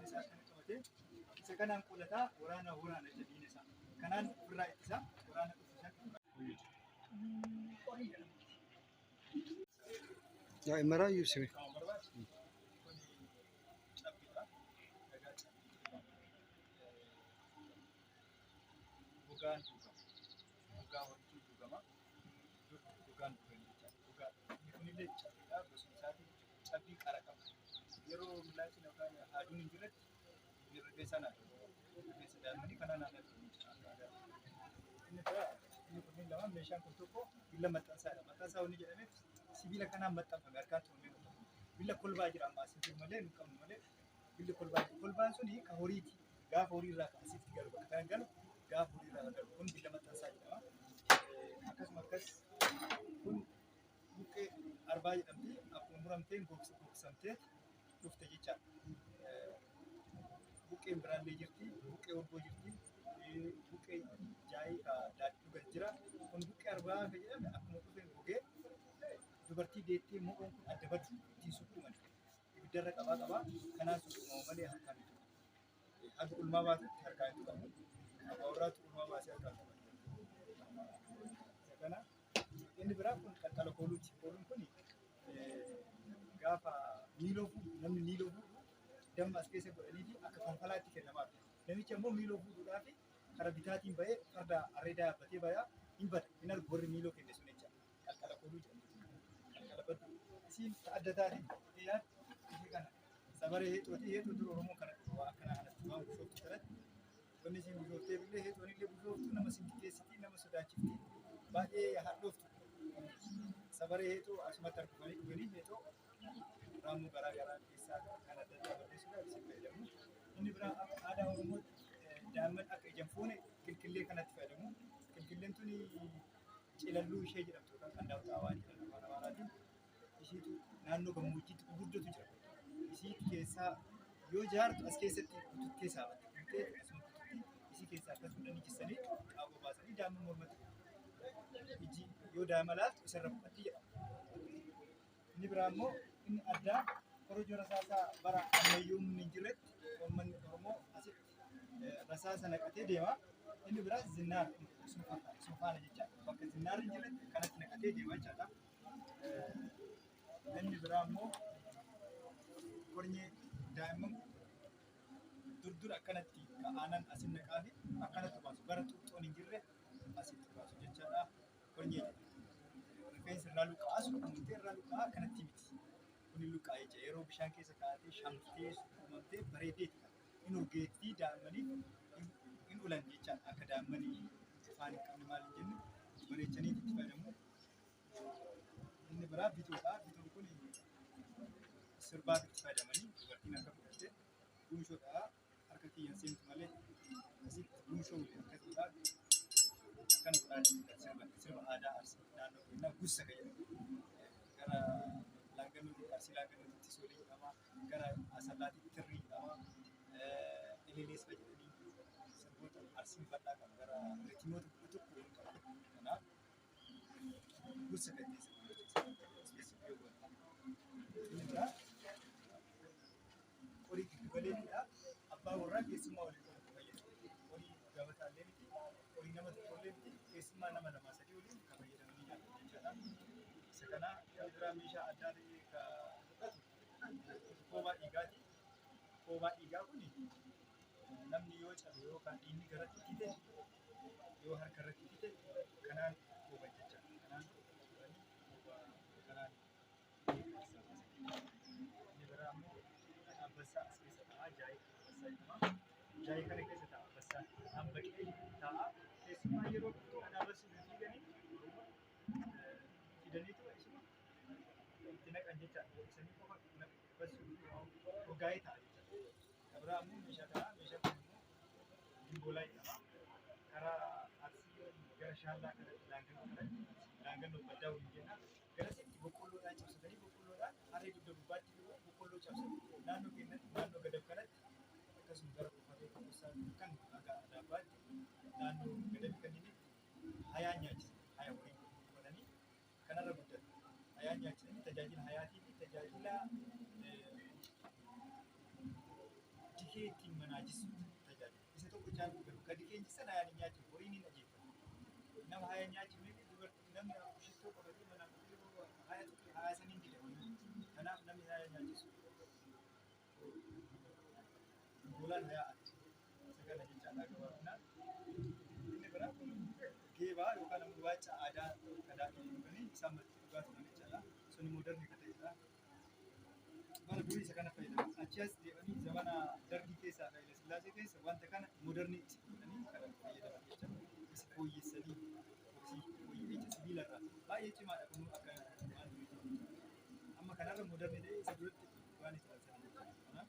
afaan isaa kana qabatee isa kanaan qolataa waraana jedhiin isaa kanaan ofirraa ittisa waraana Ya imara yusuf. Bukan waktu juga mak, bukan ini deh kita bersosialisasi tapi karakter. Jero mulai sih nak adu ni jerat, jero desa nak, desa dah ni kan ada. Ini dah, ini pun lama Malaysia untuk ko, bila mata saya ni jadi sibila kan mata pengarkan tu ni. Bila kolba jiran masih tu malah nukam malah, bila kolba tu ni kahori ti, gaf hori lah kasih tiga rupiah kan. Gaf hori lah pun bila mata saya, akas pun buke arba jadi aku muram ten box samte, lufte jicat. Buke berani jadi, buke urbo jadi, buke jai dat juga jira, pun buke arba kerja aku mau tu buke, dubarti deti mau ada batu di suku mana. Darah kaba karena suku mau mana harga itu. Aku ulma batu harga itu kamu. Aku orang tu ulma batu harga itu. Sekarang ini berapa? Kalau kolum pun ni, gapa nilofu, nama nilofu, dan masih sebab ini aku pangkalat tiket nama. Demi cuma nilofu tu tapi, kalau bitatin baik, ada areda bati bayar, imbat, inar bor nilo kende sunenya. Kalau kolum, kalau betul, si ada tadi, ya. Sabari itu dulu rumah karena anak tua busuk terat. Kondisi busuk tebile itu ni busuk tu nama singkit siti nama sudah cipti. Bahagia ya haduf. Sabari itu asmatar kembali itu ramu gara-gara kisah karena tetap sudah bisa berjamu. Ini berapa ada orang dalam ak jamfune kilkille kana tafadamu. Kilkillen tu ni cilalu shay jedam tu kan daw tawan jedam mana-mana. Isitu naannoo gammoojjiitti gurguddootu jira. Isii keessaa yoo jaartu as keessatti kututtee saafatti. Kututtee akkasuma kututti isii keessaa akkasuma ni jissanii qaama baasanii daa'imman mormatti. Iji yoo daa'ima laaftu isarra buqqatti jedhama. Inni biraa immoo inni addaa korojoo rasaasaa bara ammayyoon hin jirretti uummanni Oromoo asitti rasaasa naqatee deema. Inni biraa zinnaar suufaana jecha bakka zinnaar hin jirretti kanatti naqatee deema jechaadha. Inni biraa immoo kornyee daa'imman dur akkanatti aanan asin naqaa fi akkanatti baasu gara xuuxoon hin jirre asitti baasu jechaadha. Kornyee rifeensa irraa luqaasu amantii irraa luqaa akkanatti miti. Kuni luqaa jecha yeroo bishaan keessa kaa'atee shamtee uumamtee bareedeeti. Inni urgeettii daa'immanii hin ulan jechaadha. Akka daa'immanii afaan hin qabne maal hin jenne bareechanii itti fayyadamu. Inni biraa bituudha. Bituun kun sirbaatti itti fayyadamanii dubartiin akka fudhatte guushoodha. Harka kiyyan seentu malee asitti guushoo akkasiidha. Akkana fudhatte sirba aadaa Arsii naannoo keenyaa guussa fayyadamu. Gara laangannoo Arsii laangannootti soolii jedhama. Gara Asallaatti tirrii jedhama. Eleelees fayyadamanii sirboota Arsiin bal'aa qabu gara ritimoota tokko wal qabu. Kanaaf guussa fayyadamu. Horii gidduugaleetidha. Abbaa warraa keessummaa waliin kan fayyadamu. Horii gabataallee miti, horii nama tokkollee miti, keessummaa nama lamaa sadii waliin kan fayyadamanii nyaatan jechaadha. Isa kana inni biraa meeshaa addaa ta'e kan fudhatu koobaa dhiigaati. Koobaa dhiigaa kun namni yoo cabe yookaan dhiigni garatti hite yoo harka irratti hite kanaan kooban jecha. Kanaan kanaan ini beramu besar asli setengah jahit besar itu mah jahit kan kita setengah besar ambek tahu semua Eropa itu ada besi juga nih dan itu semua tidak akan jejak sini kok besi gaya tahu beramu misalnya dimulai nama karena aksi negara syariah langgan berbeda wujudnya karena sih bukulu aja sudah bukulu lah hari itu berubah bukulu cabut nano kena nano gedap karet ke sumber pada pusat kan agak dapat nano gedap kan ini hayanya hayat ini karena rebutan hayanya ini terjadi hayati ini terjadilah kee ittiin manaajisu tajaajila. Isa tokko caalu garuu gadi keenya sana yaani nyaachuuf horiin hin ajjeeffamu. Nama haya nyaachifnee dubartii namni shittoo qabatee manaa dhufee haya tuqee haya saniin dida. Kanaaf namni haya nyaachisu. Bulan haya ati. Isa kana jechaadha gabaabinaan. Inni biraa geebaa yookaan ammoo waaca aadaa kadhaa dhuganii isaan dhugaatii jechaadha. Suni mooderni kan ta'edha. Mana durii isa kana fayyadamu. Achi as deemanii zamana darbii keessaa Haile Sillaasee keessa wanta kana mooderni godhanii kan fayyadaman jechuudha. Isa fooyyessanii fooyyessa sibiilarraa baay'ee cimaadha kun akka waan durii. Amma kanarra mooderni ta'e isa duratti waan itti taasisan jechuudha. Kanaaf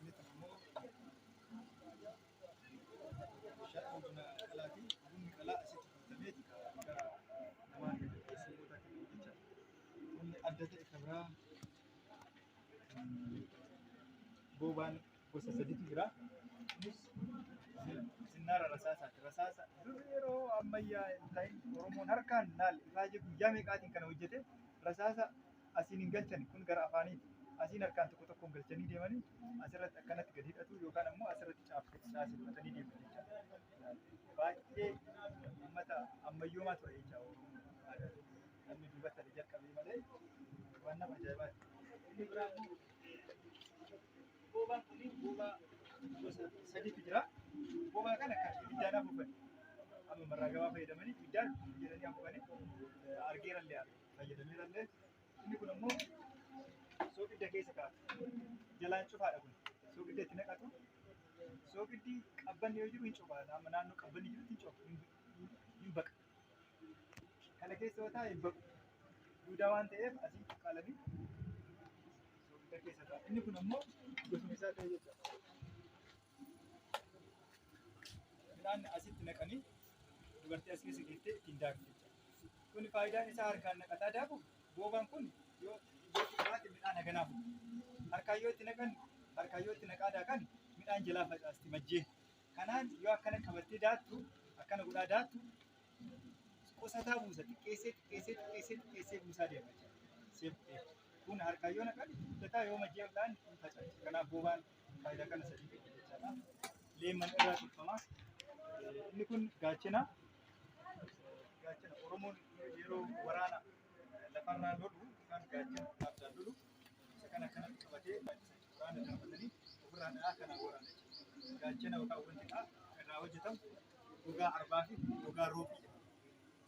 inni kun immoo shaa'oo buna qalaa fi bunni qalaa asitti guutameeti gara namaan keessummoota kennu jechuudha. Bunni adda ta'e kan biraa boobaan gosa sadiitu jira. Kunis sinnaara rasaasaati. Rasaasa dur yeroo ammayyaa hin ta'in Oromoon harkaan laal ifaa jiru guyyaa meeqaatiin kana hojjete rasaasa asiin hin galchan kun gara afaaniiti. Asiin harkaan tokko tokkoon galchanii deemanii asirratti akkanatti gadi hidhatu yookaan ammoo asirratti caasiffatanii deemu jechuudha. Baay'ee uummata ammayyoomaa ture jechuudha Oromoon. Namni duubatti jalqabee malee waan nama ajaa'ibaati. Inni biraa immoo boobaan kun boobaa gosa sadiitu jira. Boobaa kana kan ibiddaan afuufan. Amma marraa gabaa fayyadamanii ibiddaan jedhanii afuufanii argeerallee fayyadameerallee. Inni kun immoo soogidda keessa kaa'atu. Jalaan cufaadha kun. Soogidda itti naqatu. Soogiddi qabbanni yoo jiru hin cufa. Naannoo qabbanni jirutti hin cufa. Hin baqa. Kana keessa yoo taa'e hin baqu. Duudaa waan ta'eef asii qalanii soogidda keessa taa'u. Inni kun immoo gosuma isaa ta'e jechuudha. Midhaan asitti naqanii dubartii as keessa geessee ittiin daakuu jechuudha. Kun faayidaan isaa harkaan naqataa daakuuf boobaan kun yoo baate midhaan haganaa fuudha. Harkaan yoo itti naqan harkaan yoo itti naqaa daakan midhaan jalaa facaasti majjee. Kanaan yoo akkana qabattee daattu akkana godhaa daattu qosataa buusa xiqqeessee buusaa deema jechuudha. Kun harkaan yoo naqan guddataa yoo majjee midhaan facaasti. Kanaaf boobaan faayidaa kana sadii qaba jechuudha. Leemman irraa tolfama. Inni kun gaachana. Gaachana Oromoon yeroo waraana lafarraa lolu yookaan gaachana dhaabdaan lolu isa kana kanatti qabatee waraana darbatanii ofirraa dha'aa kanaan waraana jechuudha. Gaachana yookaan wanti dha'a irraa hojjetamu gogaa arbaa fi gogaa roobii jedhama.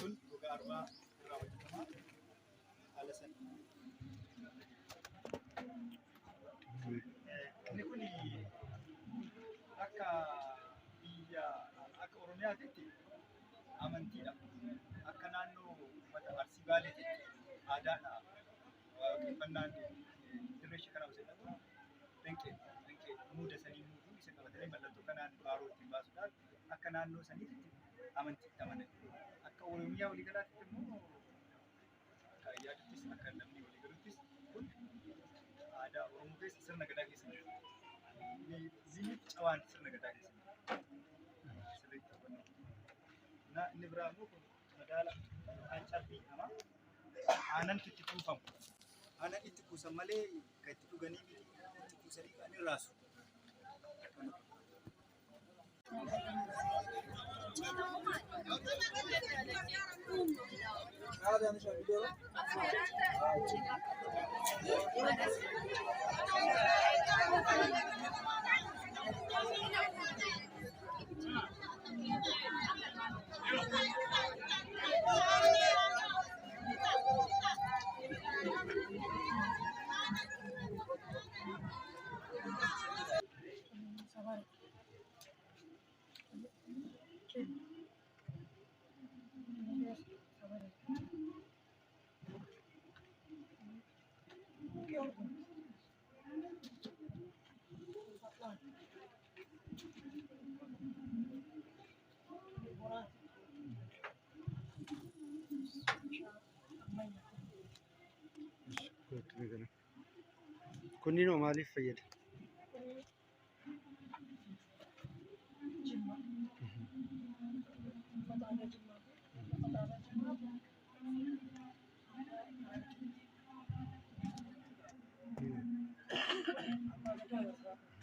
Kun gogaa arbaa irraa hojjetama. Haala sanii. Inni kun akka biyya akka Oromiyaatti amantiidha. Akka naannoo uummata Arsii Baaleetti aadaadha. Waaqeffannaan dirree shakara jedhamu dinqee muuda sanii muuduu isa qabatanii mallattoo kanaan baaroo ittiin baasuudhaan akka naannoo saniitti amantiitti amanan. Akka Oromiyaa waliigalaatti immoo akka ayyaanattis akka namni waliigaluttis kun aadaa Oromoo keessa sirna gadaa keessa jira. Zimmi cawaan sirna gadaa keessa jira. Nah, inni biraa immoo kun madaala yookaan cabbii jedhama. Aannan itti kuufamu. Aannan itti kuusan malee kan itti dhuganii itti kuusanii kan inni raasu. Kunniin maaliif fayyada? Adadaa barbaada.